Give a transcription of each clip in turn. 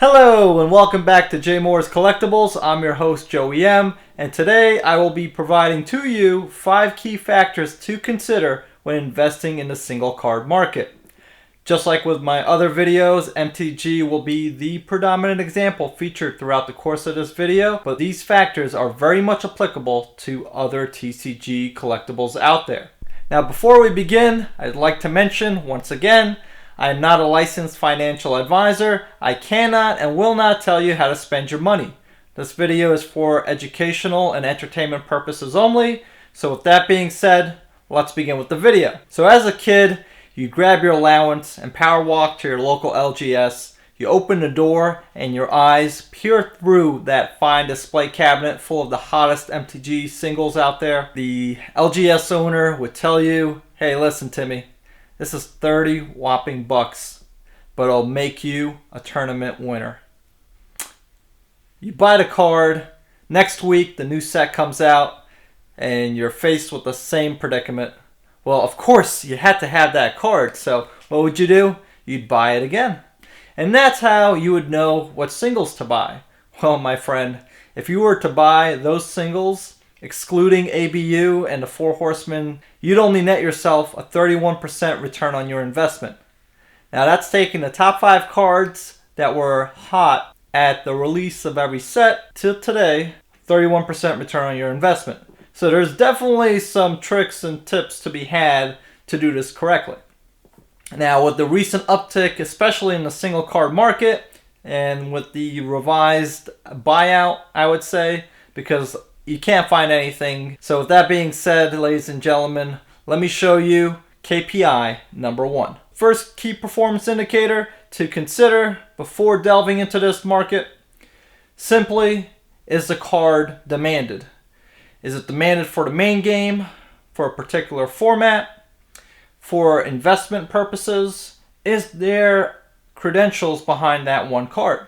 Hello and welcome back to Jaymorz Collectibles. I'm your host Joey M, and today I will be providing to you 5 key factors to consider when investing in the single card market. Just like with my other videos, MTG will be the predominant example featured throughout the course of this video, but these factors are very much applicable to other TCG collectibles out there. Now before we begin, I'd like to mention once again, I am not a licensed financial advisor. I cannot and will not tell you how to spend your money. This video is for educational and entertainment purposes only. So with that being said, let's begin with the video. So as a kid, you grab your allowance and power walk to your local LGS. You open the door and your eyes peer through that fine display cabinet full of the hottest MTG singles out there. The LGS owner would tell you, hey, listen, Timmy. This is 30 whopping bucks, but it'll make you a tournament winner. You buy the card, next week the new set comes out, and you're faced with the same predicament. Well, of course, you had to have that card, so what would you do? You'd buy it again. And that's how you would know what singles to buy. Well, my friend, if you were to buy those singles, excluding ABU and the Four Horsemen, you'd only net yourself a 31% return on your investment. Now that's taking the top 5 cards that were hot at the release of every set till today, 31% return on your investment. So there's definitely some tricks and tips to be had to do this correctly. Now with the recent uptick, especially in the single card market, and with the revised buyout, I would say, because you can't find anything. So with that being said, ladies and gentlemen, let me show you KPI number 1. First key performance indicator to consider before delving into this market, simply, is the card demanded? Is it demanded for the main game, for a particular format, for investment purposes? Is there credentials behind that one card?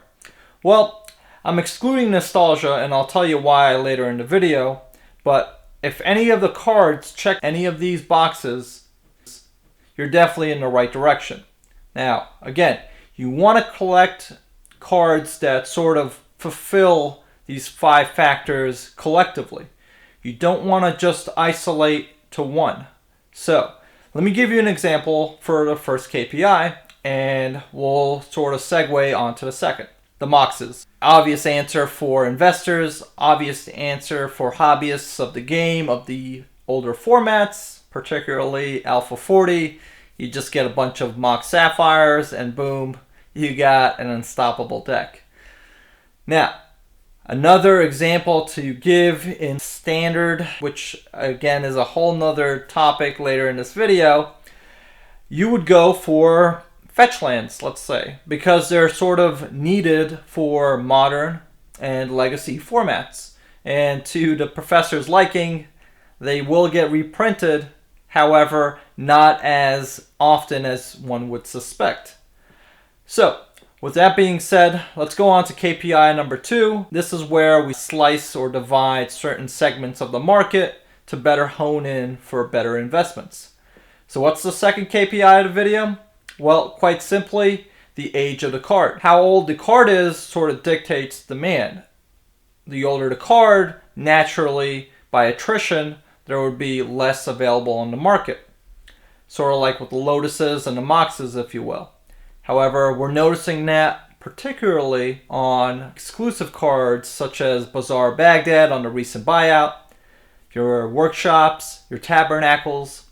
Well, I'm excluding nostalgia, and I'll tell you why later in the video, but if any of the cards check any of these boxes, you're definitely in the right direction. Now, again, you want to collect cards that sort of fulfill these 5 factors collectively. You don't want to just isolate to one. So, let me give you an example for the first KPI, and we'll sort of segue onto the second. The MOXes. Obvious answer for investors, obvious answer for hobbyists of the game, of the older formats, particularly Alpha 40. You just get a bunch of Mox Sapphires and boom, you got an unstoppable deck. Now, another example to give in standard, which again is a whole nother topic later in this video, you would go for fetch lands, let's say, because they're sort of needed for modern and legacy formats. And to the professor's liking, they will get reprinted, however, not as often as one would suspect. So, with that being said, let's go on to KPI number 2. This is where we slice or divide certain segments of the market to better hone in for better investments. So what's the second KPI of the video? Well, quite simply, the age of the card. How old the card is sort of dictates demand. The older the card, naturally, by attrition, there would be less available on the market. Sort of like with the Lotuses and the Moxes, if you will. However, we're noticing that particularly on exclusive cards such as Bazaar Baghdad on the recent buyout, your Workshops, your Tabernacles.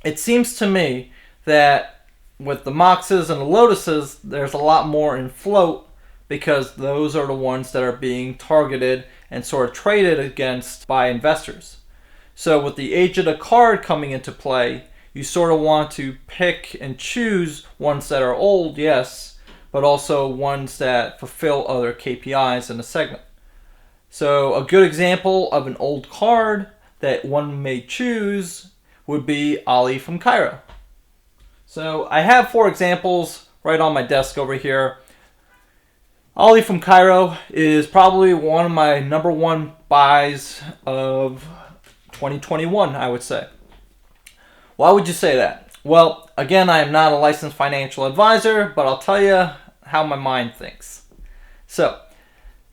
It seems to me that with the Moxes and the Lotuses, there's a lot more in float because those are the ones that are being targeted and sort of traded against by investors. So with the age of the card coming into play, you sort of want to pick and choose ones that are old, yes, but also ones that fulfill other KPIs in the segment. So a good example of an old card that one may choose would be Ali from Cairo. So I have 4 examples right on my desk over here. Ali from Cairo is probably one of my number 1 buys of 2021, I would say. Why would you say that? Well, again, I am not a licensed financial advisor, but I'll tell you how my mind thinks. So,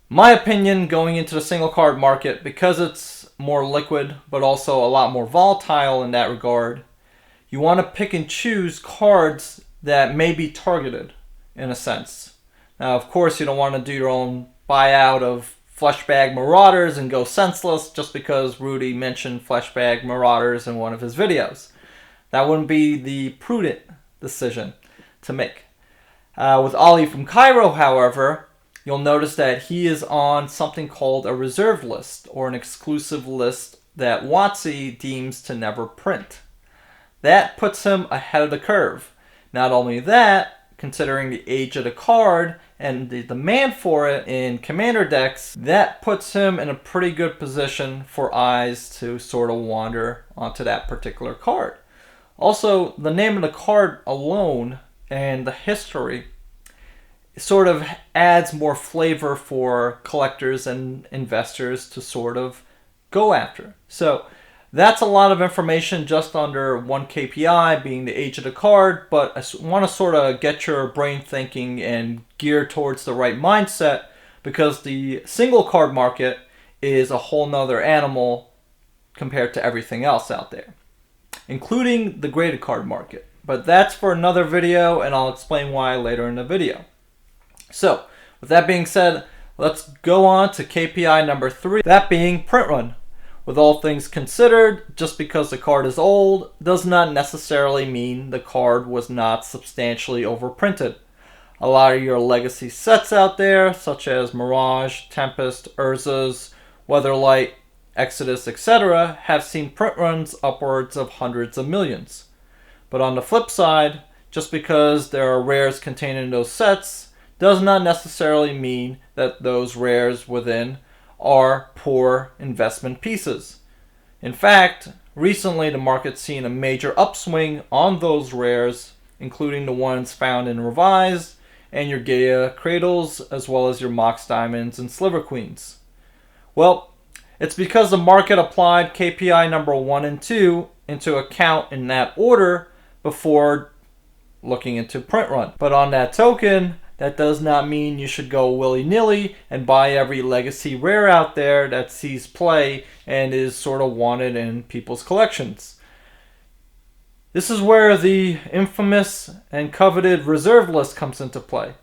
my opinion going into the single card market, because it's more liquid but also a lot more volatile in that regard, you want to pick and choose cards that may be targeted in a sense. Now, of course, you don't want to do your own buyout of Fleshbag Marauders and go senseless just because Rudy mentioned Fleshbag Marauders in one of his videos. That wouldn't be the prudent decision to make. With Ollie from Cairo, however, you'll notice that he is on something called a reserve list, or an exclusive list that WotC deems to never print. That puts him ahead of the curve. Not only that, considering the age of the card and the demand for it in Commander decks, that puts him in a pretty good position for eyes to sort of wander onto that particular card. Also, the name of the card alone and the history sort of adds more flavor for collectors and investors to sort of go after. So that's a lot of information just under one KPI, being the age of the card, but I want to sort of get your brain thinking and gear towards the right mindset, because the single card market is a whole nother animal compared to everything else out there, including the graded card market. But that's for another video, and I'll explain why later in the video. So, with that being said, let's go on to KPI number 3, that being print run. With all things considered, just because the card is old does not necessarily mean the card was not substantially overprinted. A lot of your legacy sets out there, such as Mirage, Tempest, Urzas, Weatherlight, Exodus, etc., have seen print runs upwards of hundreds of millions. But on the flip side, just because there are rares contained in those sets does not necessarily mean that those rares within are poor investment pieces. In fact, recently the market's seen a major upswing on those rares, including the ones found in Revised and your Gaia Cradles, as well as your Mox Diamonds and Sliver Queens. Well, it's because the market applied KPI number 1 and 2 into account in that order before looking into print run. But on that token, that does not mean you should go willy-nilly and buy every legacy rare out there that sees play and is sort of wanted in people's collections. This is where the infamous and coveted reserve list comes into play.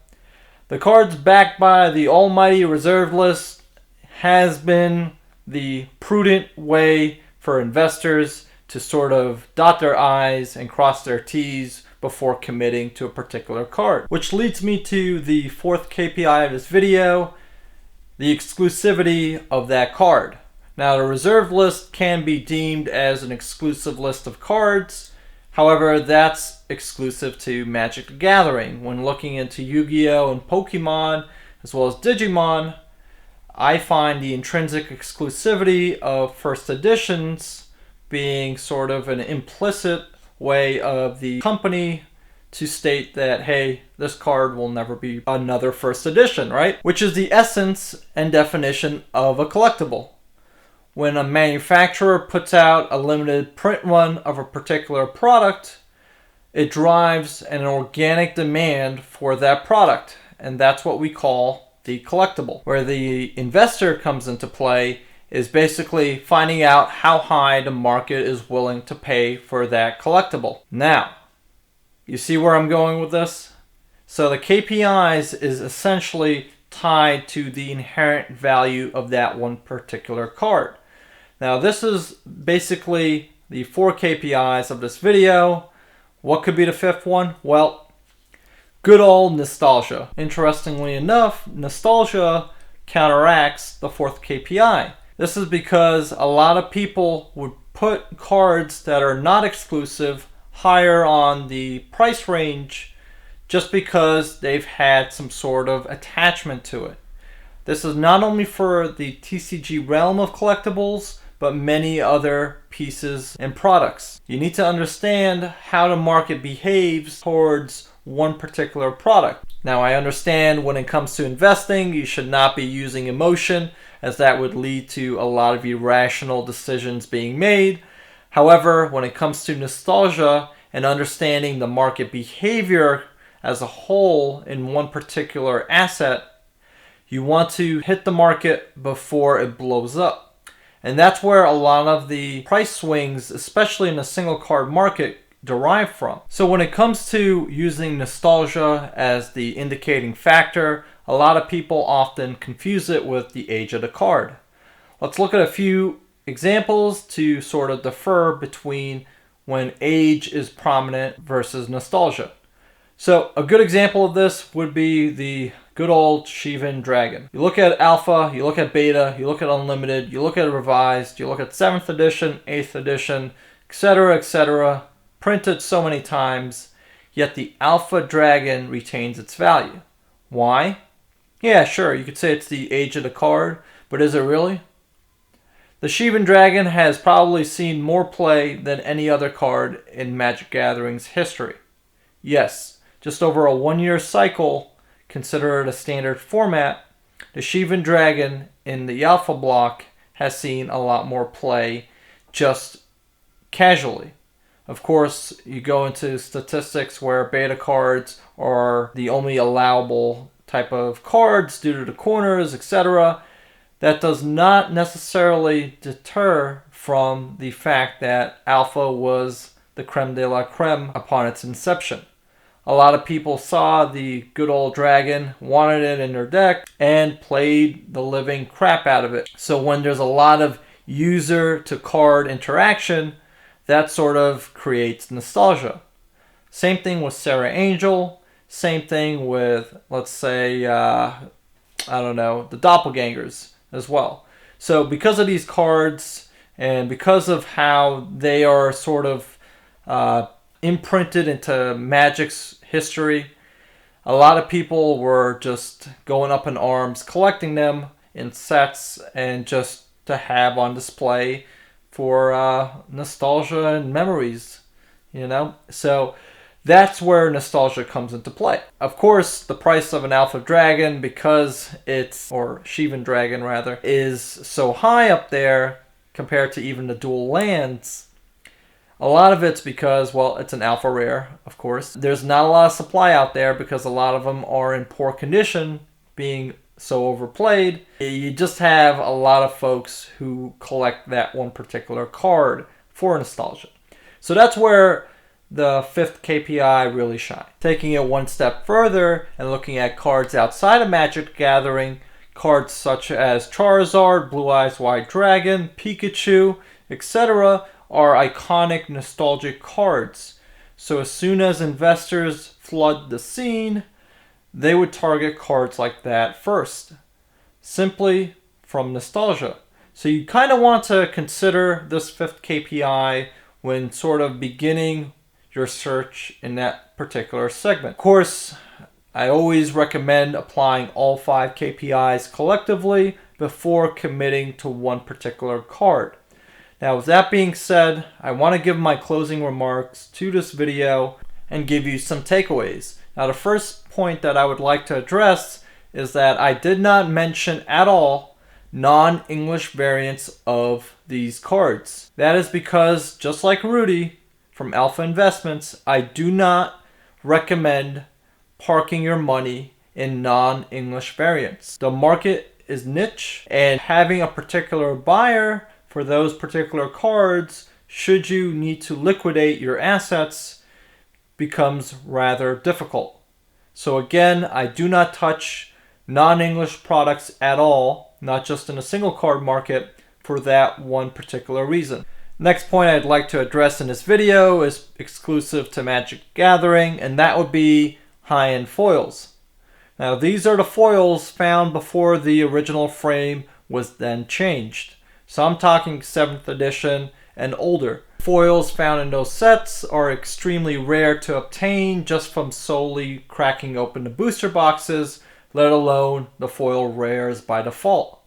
The cards backed by the almighty reserve list has been the prudent way for investors to sort of dot their I's and cross their T's before committing to a particular card. Which leads me to the 4th KPI of this video, the exclusivity of that card. Now, the reserve list can be deemed as an exclusive list of cards. However, that's exclusive to Magic the Gathering. When looking into Yu-Gi-Oh! And Pokemon, as well as Digimon, I find the intrinsic exclusivity of first editions being sort of an implicit way of the company to state that, hey, this card will never be another first edition, right? Which is the essence and definition of a collectible. When a manufacturer puts out a limited print run of a particular product, it drives an organic demand for that product, and that's what we call the collectible. Where the investor comes into play is basically finding out how high the market is willing to pay for that collectible. Now, you see where I'm going with this? So the KPIs is essentially tied to the inherent value of that one particular card. Now, this is basically the 4 KPIs of this video. What could be the 5th one? Well, good old nostalgia. Interestingly enough, nostalgia counteracts the 4th KPI. This is because a lot of people would put cards that are not exclusive higher on the price range just because they've had some sort of attachment to it. This is not only for the TCG realm of collectibles, but many other pieces and products. You need to understand how the market behaves towards one particular product. Now, I understand when it comes to investing, you should not be using emotion, as that would lead to a lot of irrational decisions being made. However, when it comes to nostalgia and understanding the market behavior as a whole in one particular asset, You want to hit the market before it blows up. And that's where a lot of the price swings, especially in the single card market, derive from. So when it comes to using nostalgia as the indicating factor, a lot of people often confuse it with the age of the card. Let's look at a few examples to sort of differ between when age is prominent versus nostalgia. So a good example of this would be the good old Shivan Dragon. You look at Alpha, you look at Beta, you look at Unlimited, you look at Revised, you look at 7th edition, 8th edition, etc., printed so many times, yet the Alpha Dragon retains its value. Why? Yeah, sure, you could say it's the age of the card, but is it really? The Shivan Dragon has probably seen more play than any other card in Magic Gathering's history. Yes, just over a 1-year cycle, considered a standard format, the Shivan Dragon in the Alpha block has seen a lot more play just casually. Of course, you go into statistics where beta cards are the only allowable type of cards due to the corners, etc. That does not necessarily deter from the fact that Alpha was the creme de la creme upon its inception. A lot of people saw the good old dragon, wanted it in their deck, and played the living crap out of it. So when there's a lot of user to card interaction, that sort of creates nostalgia. Same thing with Sarah Angel. Same thing with, let's say, the Doppelgangers as well. So because of these cards and because of how they are sort of imprinted into Magic's history, a lot of people were just going up in arms collecting them in sets and just to have on display for nostalgia and memories, So that's where nostalgia comes into play. Of course, the price of an Alpha Dragon, because or Shivan Dragon rather, is so high up there compared to even the dual lands, a lot of it's because, well, it's an Alpha Rare, of course. There's not a lot of supply out there because a lot of them are in poor condition, being so overplayed. You just have a lot of folks who collect that one particular card for nostalgia. So that's where the fifth KPI really shines. Taking it one step further and looking at cards outside of Magic Gathering, cards such as Charizard, Blue Eyes White Dragon, Pikachu, etc. are iconic nostalgic cards. So as soon as investors flood the scene, they would target cards like that first, simply from nostalgia. So you kind of want to consider this fifth KPI when sort of beginning your search in that particular segment. Of course, I always recommend applying all 5 KPIs collectively before committing to one particular card. Now, with that being said, I want to give my closing remarks to this video and give you some takeaways. Now, the first point that I would like to address is that I did not mention at all non-English variants of these cards. That is because, just like Rudy from Alpha Investments, I do not recommend parking your money in non-English variants. The market is niche, and having a particular buyer for those particular cards, should you need to liquidate your assets, becomes rather difficult. So again, I do not touch non-English products at all, not just in a single card market, for that one particular reason. Next point I'd like to address in this video is exclusive to Magic Gathering, and that would be high-end foils. Now, these are the foils found before the original frame was then changed. So I'm talking 7th edition and older. Foils found in those sets are extremely rare to obtain just from solely cracking open the booster boxes, let alone the foil rares by default.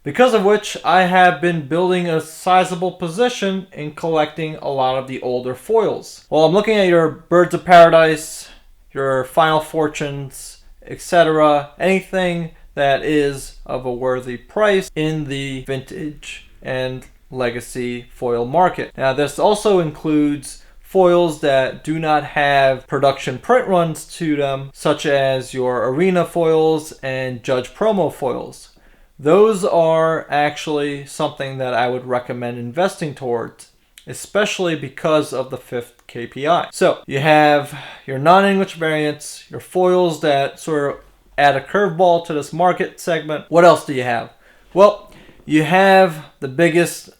Because of which, I have been building a sizable position in collecting a lot of the older foils. Well, I'm looking at your Birds of Paradise, your Final Fortunes, etc. Anything that is of a worthy price in the vintage and legacy foil market. Now, this also includes foils that do not have production print runs to them, such as your arena foils and judge promo foils. Those are actually something that I would recommend investing towards, especially because of the fifth KPI. So you have your non-English variants, your foils that sort of add a curveball to this market segment. What else do you have? Well, you have the biggest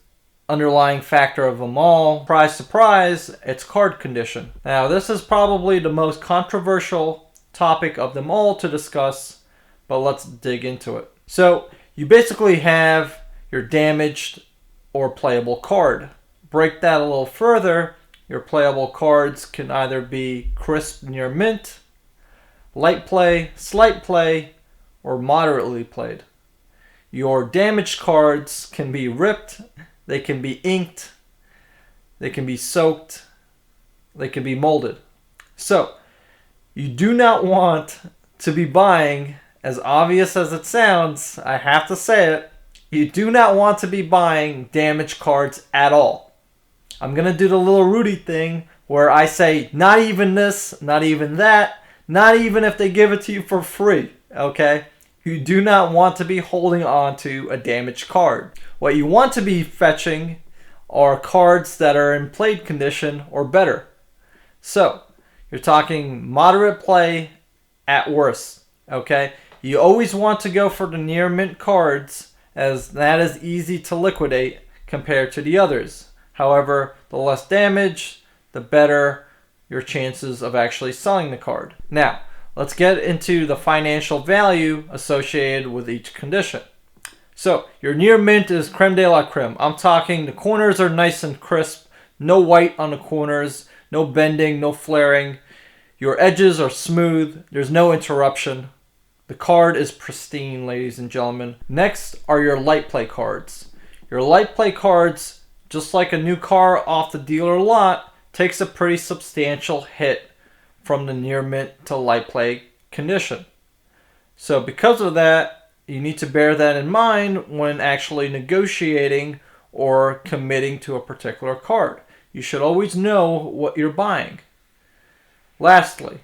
underlying factor of them all. Surprise, surprise, it's card condition. Now, this is probably the most controversial topic of them all to discuss, but let's dig into it. So, you basically have your damaged or playable card. Break that a little further, your playable cards can either be crisp near mint, light play, slight play, or moderately played. Your damaged cards can be ripped, they can be inked, they can be soaked, they can be molded. So, you do not want to be buying, as obvious as it sounds, I have to say it, you do not want to be buying damaged cards at all. I'm going to do the little Rudy thing where I say, not even this, not even that, not even if they give it to you for free, okay? You do not want to be holding on to a damaged card. What you want to be fetching are cards that are in played condition or better. So, you're talking moderate play at worst, okay? You always want to go for the near mint cards, as that is easy to liquidate compared to the others. However, the less damage, the better your chances of actually selling the card. Now, let's get into the financial value associated with each condition. So, your near mint is creme de la creme. I'm talking the corners are nice and crisp, no white on the corners, no bending, no flaring. Your edges are smooth, there's no interruption. The card is pristine, ladies and gentlemen. Next are your light play cards. Your light play cards, just like a new car off the dealer lot, takes a pretty substantial hit from the near mint to light play condition. So because of that, you need to bear that in mind when actually negotiating or committing to a particular card. You should always know what you're buying. Lastly,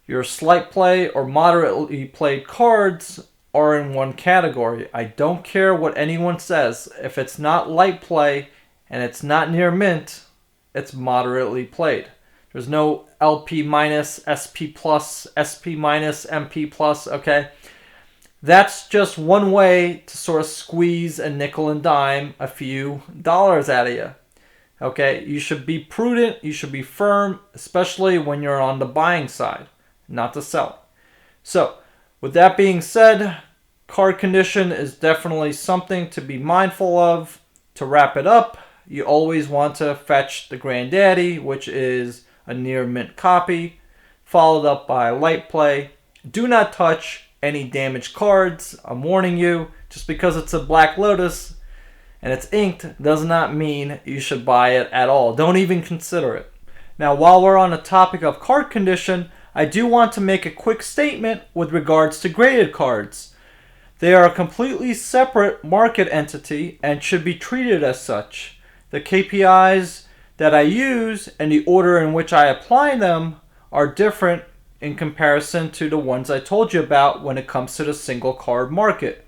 your slight play or moderately played cards are in one category. I don't care what anyone says. If it's not light play and it's not near mint, it's moderately played. There's no LP minus, SP plus, SP minus, MP plus, okay? That's just one way to sort of squeeze a nickel and dime a few dollars out of you. Okay, you should be prudent, you should be firm, especially when you're on the buying side, not to sell. So, with that being said, card condition is definitely something to be mindful of. To wrap it up, you always want to fetch the granddaddy, which is a near mint copy, followed up by light play. Do not touch any damaged cards. I'm warning you, just because it's a Black Lotus and it's inked does not mean you should buy it at all. Don't even consider it. Now, while we're on the topic of card condition, I do want to make a quick statement with regards to graded cards. They are a completely separate market entity and should be treated as such. The KPIs that I use and the order in which I apply them are different in comparison to the ones I told you about when it comes to the single card market,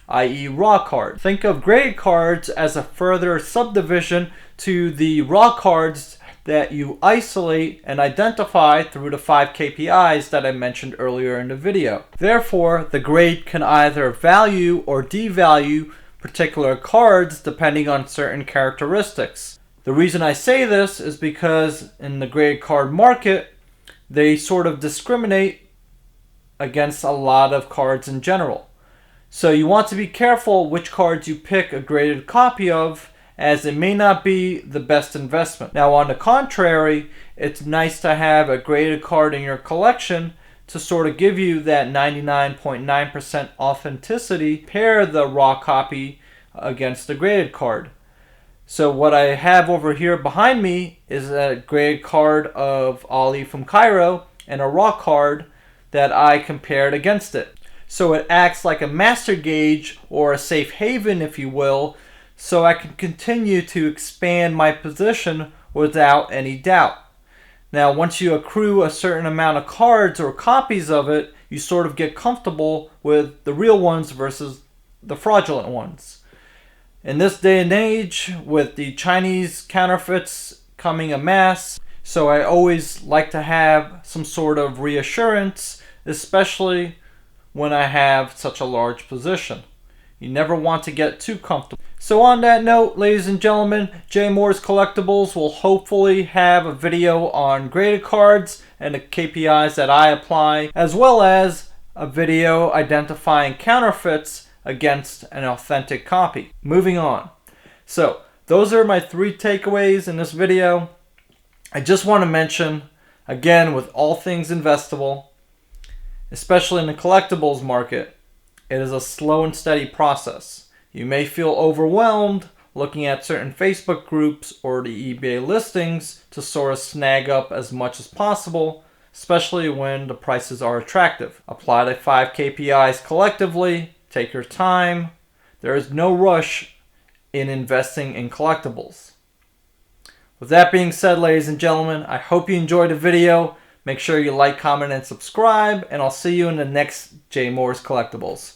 i.e. raw card. Think of graded cards as a further subdivision to the raw cards that you isolate and identify through the 5 KPIs that I mentioned earlier in the video. Therefore, the grade can either value or devalue particular cards depending on certain characteristics. The reason I say this is because in the graded card market, they sort of discriminate against a lot of cards in general. So you want to be careful which cards you pick a graded copy of, as it may not be the best investment. Now, on the contrary, it's nice to have a graded card in your collection to sort of give you that 99.9% authenticity. Pair the raw copy against the graded card. So what I have over here behind me is a graded card of Ali from Cairo and a raw card that I compared against it. So it acts like a master gauge or a safe haven, if you will, so I can continue to expand my position without any doubt. Now, once you accrue a certain amount of cards or copies of it, you sort of get comfortable with the real ones versus the fraudulent ones. In this day and age, with the Chinese counterfeits coming en masse, so I always like to have some sort of reassurance, especially when I have such a large position. You never want to get too comfortable. So on that note, ladies and gentlemen, Jaymorz Collectibles will hopefully have a video on graded cards and the KPIs that I apply, as well as a video identifying counterfeits against an authentic copy. Moving on. So those are my 3 takeaways in this video. I just want to mention, again, with all things investable, especially in the collectibles market, it is a slow and steady process. You may feel overwhelmed looking at certain Facebook groups or the eBay listings to sort of snag up as much as possible, especially when the prices are attractive. Apply the 5 KPIs collectively, take your time. There is no rush in investing in collectibles. With that being said, ladies and gentlemen, I hope you enjoyed the video. Make sure you like, comment, and subscribe, and I'll see you in the next Jaymorz Collectibles.